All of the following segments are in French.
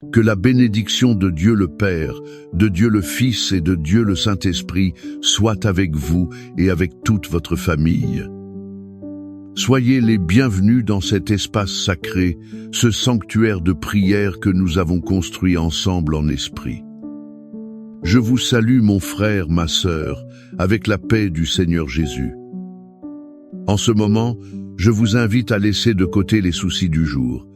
Que la bénédiction de Dieu le Père, de Dieu le Fils et de Dieu le Saint-Esprit soit avec vous et avec toute votre famille. Soyez les bienvenus dans cet espace sacré, ce sanctuaire de prière que nous avons construit ensemble en esprit. Je vous salue mon frère, ma sœur, avec la paix du Seigneur Jésus. En ce moment, je vous invite à laisser de côté les soucis du jour.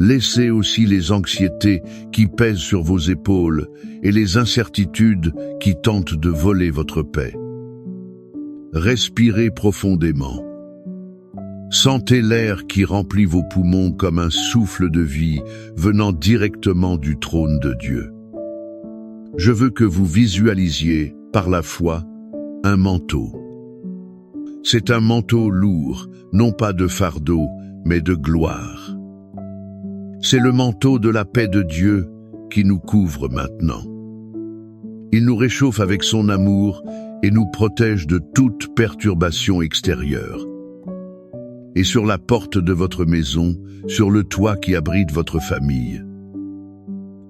Laissez aussi les anxiétés qui pèsent sur vos épaules et les incertitudes qui tentent de voler votre paix. Respirez profondément. Sentez l'air qui remplit vos poumons comme un souffle de vie venant directement du trône de Dieu. Je veux que vous visualisiez, par la foi, un manteau. C'est un manteau lourd, non pas de fardeau, mais de gloire. C'est le manteau de la paix de Dieu qui nous couvre maintenant. Il nous réchauffe avec son amour et nous protège de toute perturbation extérieure. Et sur la porte de votre maison, sur le toit qui abrite votre famille,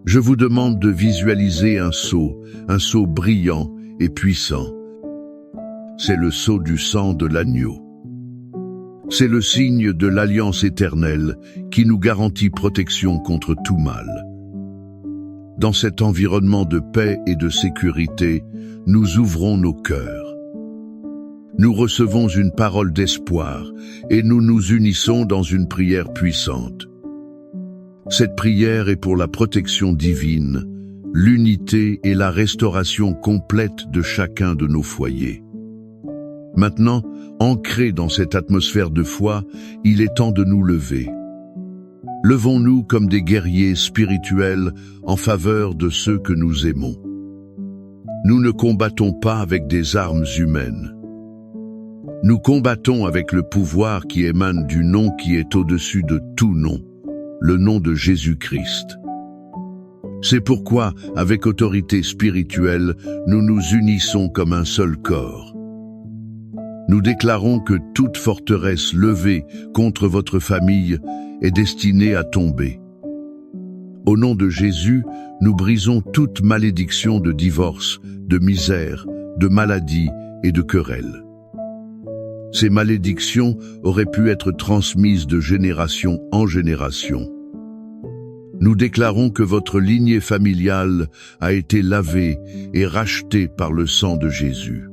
je vous demande de visualiser un sceau brillant et puissant. C'est le sceau du sang de l'agneau. C'est le signe de l'alliance éternelle qui nous garantit protection contre tout mal. Dans cet environnement de paix et de sécurité, nous ouvrons nos cœurs. Nous recevons une parole d'espoir et nous nous unissons dans une prière puissante. Cette prière est pour la protection divine, l'unité et la restauration complète de chacun de nos foyers. Maintenant, ancrés dans cette atmosphère de foi, il est temps de nous lever. Levons-nous comme des guerriers spirituels en faveur de ceux que nous aimons. Nous ne combattons pas avec des armes humaines. Nous combattons avec le pouvoir qui émane du nom qui est au-dessus de tout nom, le nom de Jésus-Christ. C'est pourquoi, avec autorité spirituelle, nous nous unissons comme un seul corps. Nous déclarons que toute forteresse levée contre votre famille est destinée à tomber. Au nom de Jésus, nous brisons toute malédiction de divorce, de misère, de maladie et de querelle. Ces malédictions auraient pu être transmises de génération en génération. Nous déclarons que votre lignée familiale a été lavée et rachetée par le sang de Jésus.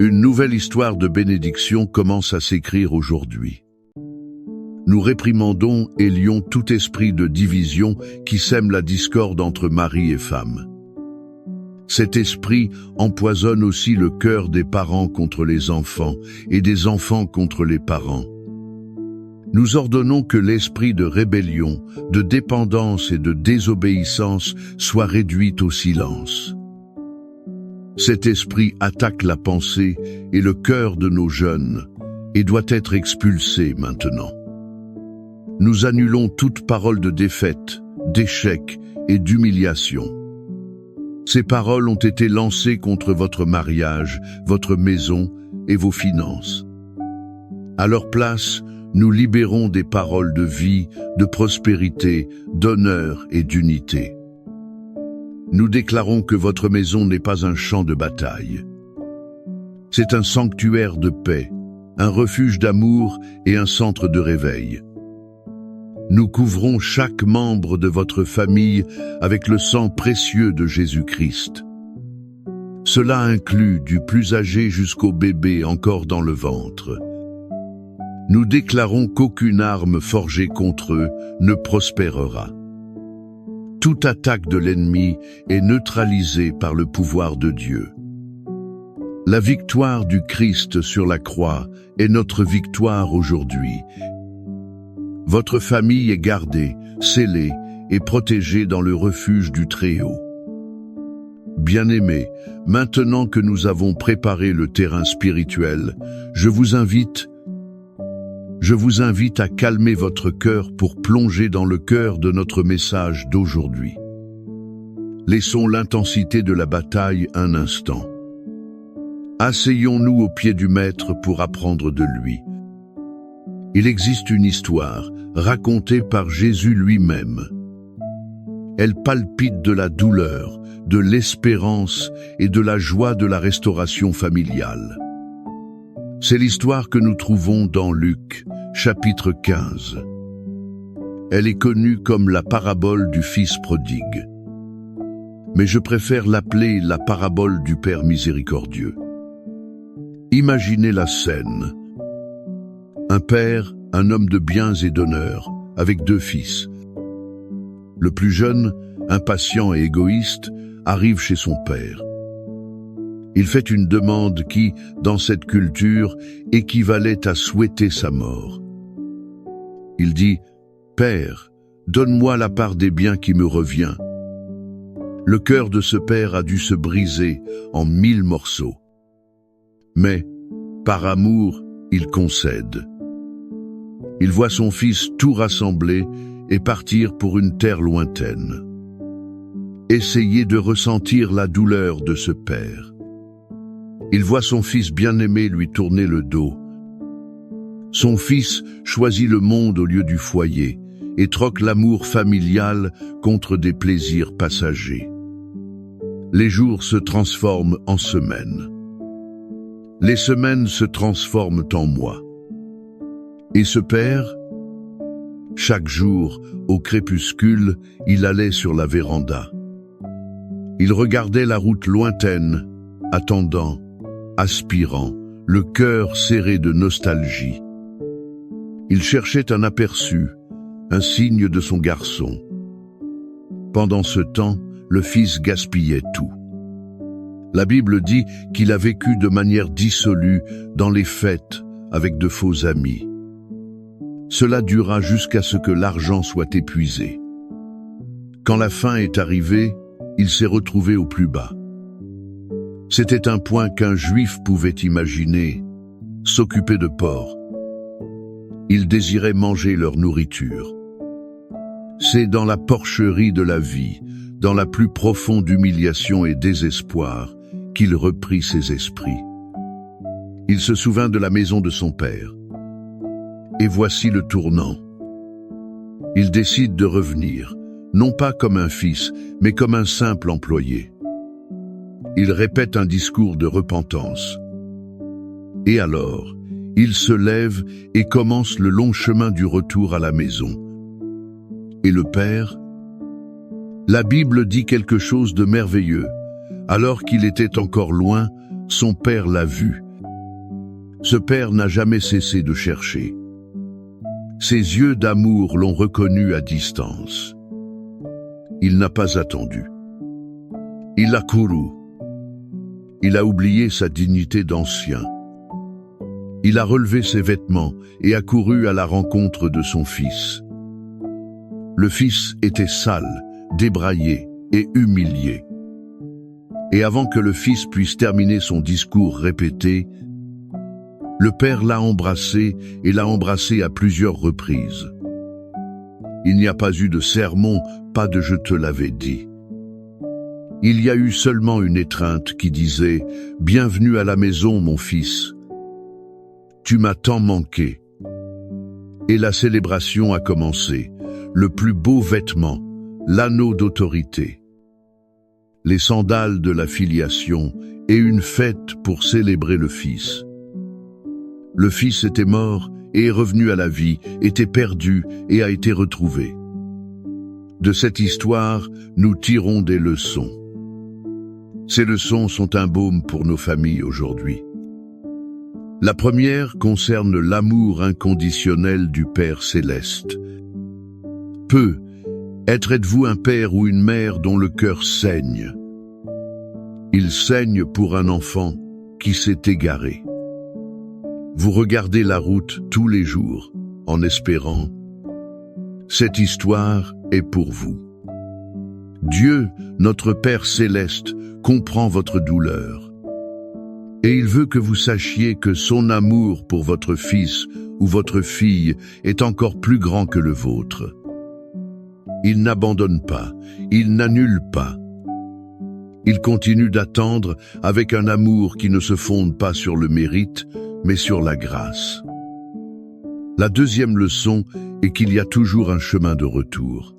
Une nouvelle histoire de bénédiction commence à s'écrire aujourd'hui. Nous réprimandons et lions tout esprit de division qui sème la discorde entre mari et femme. Cet esprit empoisonne aussi le cœur des parents contre les enfants et des enfants contre les parents. Nous ordonnons que l'esprit de rébellion, de dépendance et de désobéissance soit réduit au silence. Cet esprit attaque la pensée et le cœur de nos jeunes et doit être expulsé maintenant. Nous annulons toute parole de défaite, d'échec et d'humiliation. Ces paroles ont été lancées contre votre mariage, votre maison et vos finances. À leur place, nous libérons des paroles de vie, de prospérité, d'honneur et d'unité. Nous déclarons que votre maison n'est pas un champ de bataille. C'est un sanctuaire de paix, un refuge d'amour et un centre de réveil. Nous couvrons chaque membre de votre famille avec le sang précieux de Jésus-Christ. Cela inclut du plus âgé jusqu'au bébé encore dans le ventre. Nous déclarons qu'aucune arme forgée contre eux ne prospérera. Toute attaque de l'ennemi est neutralisée par le pouvoir de Dieu. La victoire du Christ sur la croix est notre victoire aujourd'hui. Votre famille est gardée, scellée et protégée dans le refuge du Très-Haut. Bien-aimés, maintenant que nous avons préparé le terrain spirituel, je vous invite à calmer votre cœur pour plonger dans le cœur de notre message d'aujourd'hui. Laissons l'intensité de la bataille un instant. Asseyons-nous au pied du Maître pour apprendre de lui. Il existe une histoire racontée par Jésus lui-même. elle palpite de la douleur, de l'espérance et de la joie de la restauration familiale. C'est l'histoire que nous trouvons dans Luc, chapitre 15. Elle est connue comme la parabole du Fils prodigue. Mais je préfère l'appeler la parabole du Père miséricordieux. Imaginez la scène. Un père, un homme de biens et d'honneur, avec 2 fils. Le plus jeune, impatient et égoïste, arrive chez son père. Il fait une demande qui, dans cette culture, équivalait à souhaiter sa mort. Il dit « Père, donne-moi la part des biens qui me revient. » Le cœur de ce père a dû se briser en 1000 morceaux. Mais, par amour, il concède. Il voit son fils tout rassembler et partir pour une terre lointaine. Essayez de ressentir la douleur de ce père. Il voit son fils bien-aimé lui tourner le dos. Son fils choisit le monde au lieu du foyer et troque l'amour familial contre des plaisirs passagers. Les jours se transforment en semaines. Les semaines se transforment en mois. Et ce père, chaque jour, au crépuscule, il allait sur la véranda. Il regardait la route lointaine, attendant, aspirant, le cœur serré de nostalgie. Il cherchait un aperçu, un signe de son garçon. Pendant ce temps, le fils gaspillait tout. La Bible dit qu'il a vécu de manière dissolue dans les fêtes avec de faux amis. Cela dura jusqu'à ce que l'argent soit épuisé. Quand la fin est arrivée, il s'est retrouvé au plus bas. C'était un point qu'un juif pouvait imaginer, s'occuper de porcs. Ils désiraient manger leur nourriture. C'est dans la porcherie de la vie, dans la plus profonde humiliation et désespoir, qu'il reprit ses esprits. Il se souvint de la maison de son père. Et voici le tournant. Il décide de revenir, non pas comme un fils, mais comme un simple employé. Il répète un discours de repentance. Et alors, il se lève et commence le long chemin du retour à la maison. Et le père? La Bible dit quelque chose de merveilleux. Alors qu'il était encore loin, son père l'a vu. Ce père n'a jamais cessé de chercher. Ses yeux d'amour l'ont reconnu à distance. Il n'a pas attendu. Il a couru. Il a oublié sa dignité d'ancien. Il a relevé ses vêtements et a couru à la rencontre de son fils. Le fils était sale, débraillé et humilié. Et avant que le fils puisse terminer son discours répété, le père l'a embrassé et l'a embrassé à plusieurs reprises. Il n'y a pas eu de sermon, pas de « je te l'avais dit ». Il y a eu seulement une étreinte qui disait « Bienvenue à la maison, mon fils. Tu m'as tant manqué ». Et la célébration a commencé, le plus beau vêtement, l'anneau d'autorité, les sandales de la filiation et une fête pour célébrer le fils. Le fils était mort et est revenu à la vie, était perdu et a été retrouvé. De cette histoire, nous tirons des leçons. Ces leçons sont un baume pour nos familles aujourd'hui. La première concerne l'amour inconditionnel du Père céleste. Êtes-vous un père ou une mère dont le cœur saigne? Il saigne pour un enfant qui s'est égaré. Vous regardez la route tous les jours, en espérant. Cette histoire est pour vous. Dieu, notre Père céleste, comprend votre douleur. Et il veut que vous sachiez que son amour pour votre fils ou votre fille est encore plus grand que le vôtre. Il n'abandonne pas, il n'annule pas. Il continue d'attendre avec un amour qui ne se fonde pas sur le mérite, mais sur la grâce. La deuxième leçon est qu'il y a toujours un chemin de retour.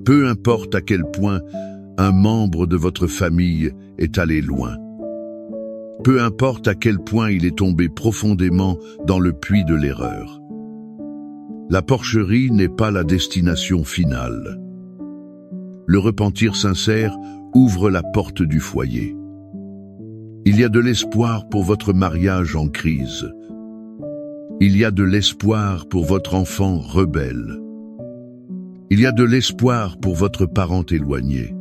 Peu importe à quel point un membre de votre famille est allé loin. Peu importe à quel point il est tombé profondément dans le puits de l'erreur. La porcherie n'est pas la destination finale. Le repentir sincère ouvre la porte du foyer. Il y a de l'espoir pour votre mariage en crise. Il y a de l'espoir pour votre enfant rebelle. Il y a de l'espoir pour votre parent éloigné.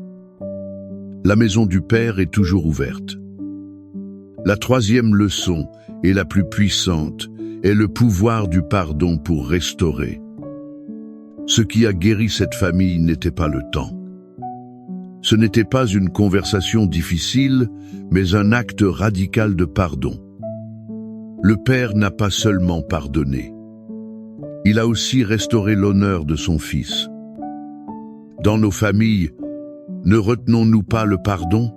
La maison du Père est toujours ouverte. La troisième leçon, et la plus puissante, est le pouvoir du pardon pour restaurer. Ce qui a guéri cette famille n'était pas le temps. Ce n'était pas une conversation difficile, mais un acte radical de pardon. Le Père n'a pas seulement pardonné. Il a aussi restauré l'honneur de son Fils. Dans nos familles, ne retenons-nous pas le pardon?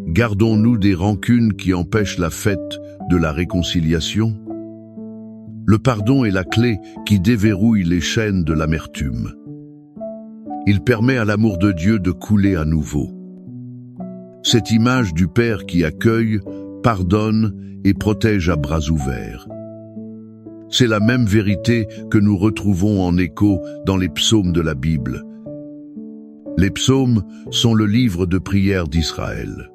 Gardons-nous des rancunes qui empêchent la fête de la réconciliation? Le pardon est la clé qui déverrouille les chaînes de l'amertume. Il permet à l'amour de Dieu de couler à nouveau. Cette image du Père qui accueille, pardonne et protège à bras ouverts. C'est la même vérité que nous retrouvons en écho dans les psaumes de la Bible. Les psaumes sont le livre de prière d'Israël.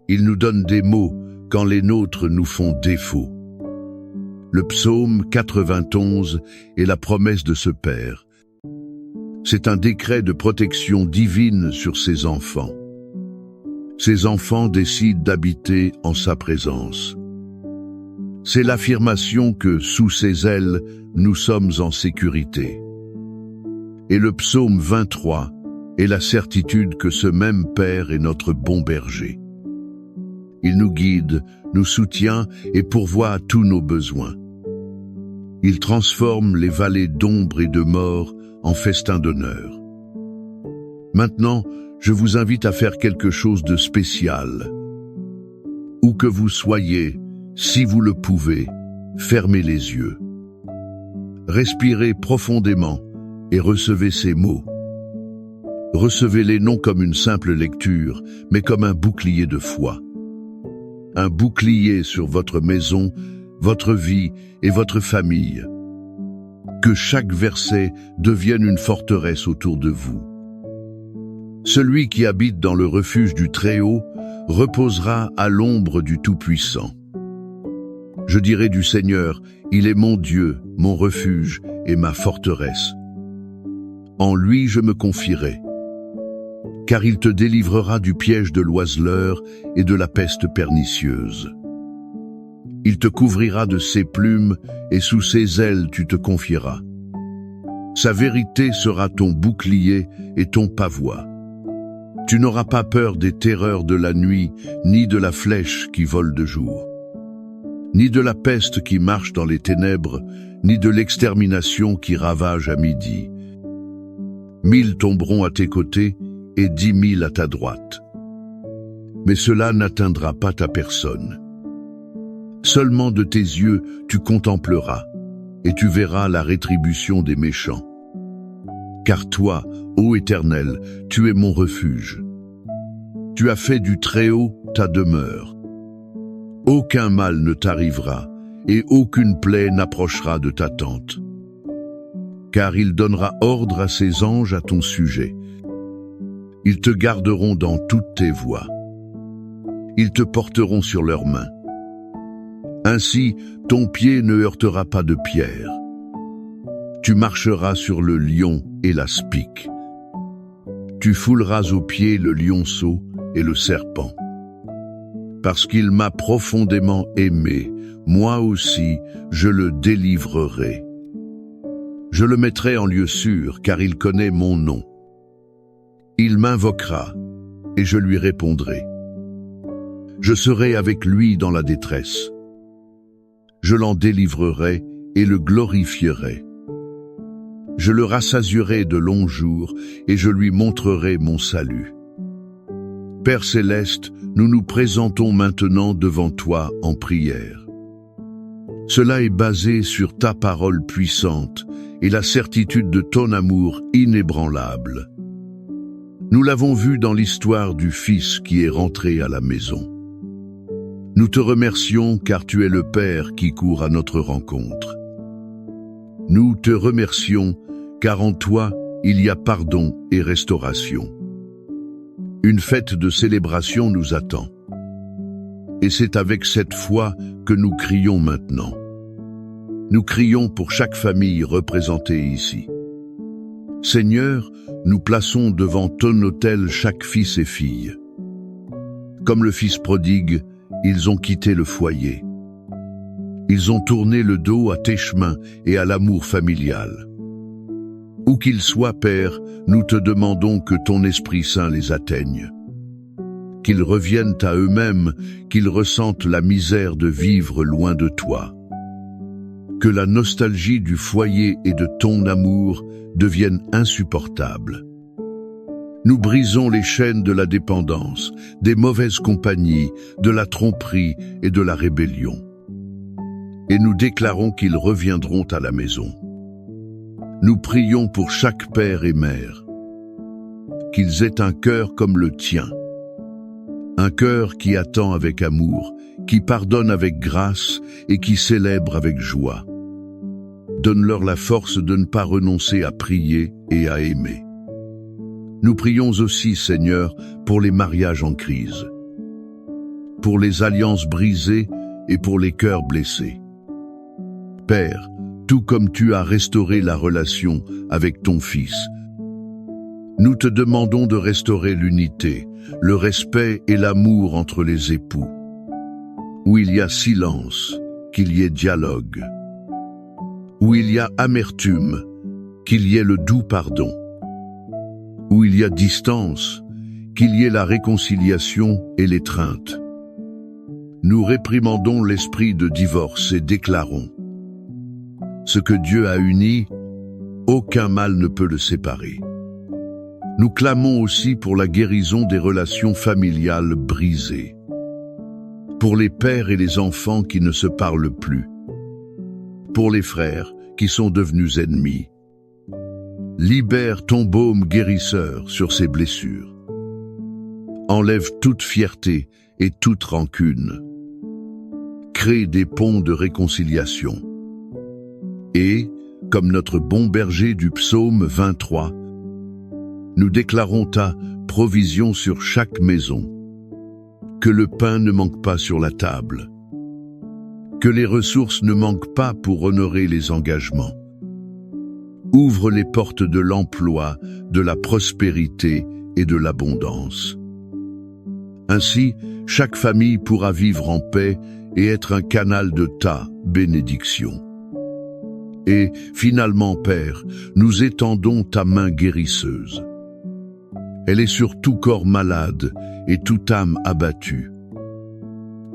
Ils nous donnent des mots quand les nôtres nous font défaut. Le psaume 91 est la promesse de ce Père. C'est un décret de protection divine sur ses enfants. Ses enfants décident d'habiter en sa présence. C'est l'affirmation que, sous ses ailes, nous sommes en sécurité. Et le psaume 23 est la certitude que ce même Père est notre bon berger. Il nous guide, nous soutient et pourvoit à tous nos besoins. Il transforme les vallées d'ombre et de mort en festin d'honneur. Maintenant, je vous invite à faire quelque chose de spécial. Où que vous soyez, si vous le pouvez, fermez les yeux. Respirez profondément et recevez ces mots. Recevez-les non comme une simple lecture, mais comme un bouclier de foi. Un bouclier sur votre maison, votre vie et votre famille. Que chaque verset devienne une forteresse autour de vous. Celui qui habite dans le refuge du Très-Haut reposera à l'ombre du Tout-Puissant. Je dirai du Seigneur, il est mon Dieu, mon refuge et ma forteresse. En lui je me confierai, car il te délivrera du piège de l'oiseleur et de la peste pernicieuse. Il te couvrira de ses plumes et sous ses ailes tu te confieras. Sa vérité sera ton bouclier et ton pavois. Tu n'auras pas peur des terreurs de la nuit, ni de la flèche qui vole de jour, ni de la peste qui marche dans les ténèbres, ni de l'extermination qui ravage à midi. 1000 tomberont à tes côtés et 10 000 à ta droite. Mais cela n'atteindra pas ta personne. Seulement de tes yeux tu contempleras, et tu verras la rétribution des méchants. Car toi, ô Éternel, tu es mon refuge. Tu as fait du Très-Haut ta demeure. Aucun mal ne t'arrivera, et aucune plaie n'approchera de ta tente. Car il donnera ordre à ses anges à ton sujet. Ils te garderont dans toutes tes voies. Ils te porteront sur leurs mains. Ainsi, ton pied ne heurtera pas de pierre. Tu marcheras sur le lion et l'aspic. Tu fouleras aux pieds le lionceau et le serpent. Parce qu'il m'a profondément aimé, moi aussi, je le délivrerai. Je le mettrai en lieu sûr, car il connaît mon nom. Il m'invoquera, et je lui répondrai. Je serai avec lui dans la détresse. Je l'en délivrerai et le glorifierai. Je le rassasierai de longs jours, et je lui montrerai mon salut. Père céleste, nous nous présentons maintenant devant toi en prière. Cela est basé sur ta parole puissante et la certitude de ton amour inébranlable. Nous l'avons vu dans l'histoire du Fils qui est rentré à la maison. Nous te remercions car tu es le Père qui court à notre rencontre. Nous te remercions car en toi, il y a pardon et restauration. Une fête de célébration nous attend. Et c'est avec cette foi que nous crions maintenant. Nous crions pour chaque famille représentée ici. Seigneur, nous plaçons devant ton autel chaque fils et fille. Comme le fils prodigue, ils ont quitté le foyer. Ils ont tourné le dos à tes chemins et à l'amour familial. Où qu'ils soient, Père, nous te demandons que ton Esprit Saint les atteigne. Qu'ils reviennent à eux-mêmes, qu'ils ressentent la misère de vivre loin de toi. Que la nostalgie du foyer et de ton amour devienne insupportable. Nous brisons les chaînes de la dépendance, des mauvaises compagnies, de la tromperie et de la rébellion. Et nous déclarons qu'ils reviendront à la maison. Nous prions pour chaque père et mère, qu'ils aient un cœur comme le tien, un cœur qui attend avec amour, qui pardonne avec grâce et qui célèbre avec joie. Donne-leur la force de ne pas renoncer à prier et à aimer. Nous prions aussi, Seigneur, pour les mariages en crise, pour les alliances brisées et pour les cœurs blessés. Père, tout comme tu as restauré la relation avec ton Fils, nous te demandons de restaurer l'unité, le respect et l'amour entre les époux. Où il y a silence, qu'il y ait dialogue. Où il y a amertume, qu'il y ait le doux pardon. Où il y a distance, qu'il y ait la réconciliation et l'étreinte. Nous réprimandons l'esprit de divorce et déclarons: ce que Dieu a uni, aucun mal ne peut le séparer. Nous clamons aussi pour la guérison des relations familiales brisées, pour les pères et les enfants qui ne se parlent plus, pour les frères qui sont devenus ennemis. Libère ton baume guérisseur sur ces blessures. Enlève toute fierté et toute rancune. Crée des ponts de réconciliation. Et, comme notre bon berger du psaume 23, nous déclarons ta provision sur chaque maison. Que le pain ne manque pas sur la table. Que les ressources ne manquent pas pour honorer les engagements. Ouvre les portes de l'emploi, de la prospérité et de l'abondance. Ainsi, chaque famille pourra vivre en paix et être un canal de ta bénédiction. Et, finalement, Père, nous étendons ta main guérisseuse. Elle est sur tout corps malade et toute âme abattue.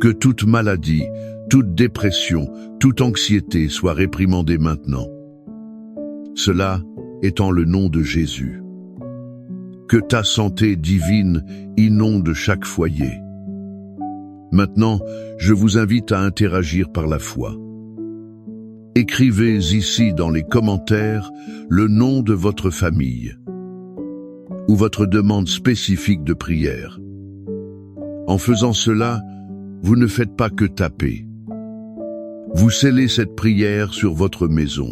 Que toute maladie, toute dépression, toute anxiété soit réprimandée maintenant. Cela est en le nom de Jésus. Que ta santé divine inonde chaque foyer. Maintenant, je vous invite à interagir par la foi. Écrivez ici dans les commentaires le nom de votre famille ou votre demande spécifique de prière. En faisant cela, vous ne faites pas que taper. Vous scellez cette prière sur votre maison.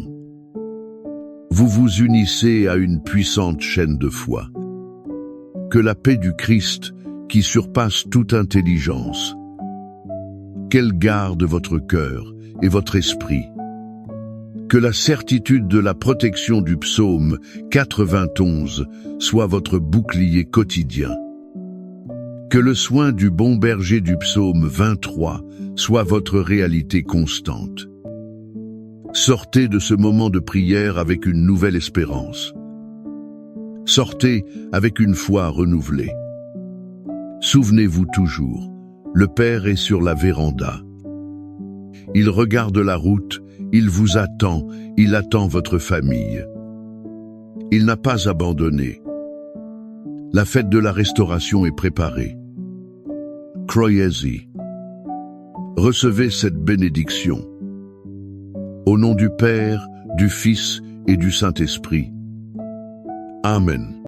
Vous vous unissez à une puissante chaîne de foi. Que la paix du Christ, qui surpasse toute intelligence, qu'elle garde votre cœur et votre esprit. Que la certitude de la protection du psaume 91 soit votre bouclier quotidien. Que le soin du bon berger du psaume 23 soit votre réalité constante. Sortez de ce moment de prière avec une nouvelle espérance. Sortez avec une foi renouvelée. Souvenez-vous toujours, le Père est sur la véranda. Il regarde la route, il vous attend, il attend votre famille. Il n'a pas abandonné. La fête de la restauration est préparée. Croyez-y. Recevez cette bénédiction. Au nom du Père, du Fils et du Saint-Esprit. Amen.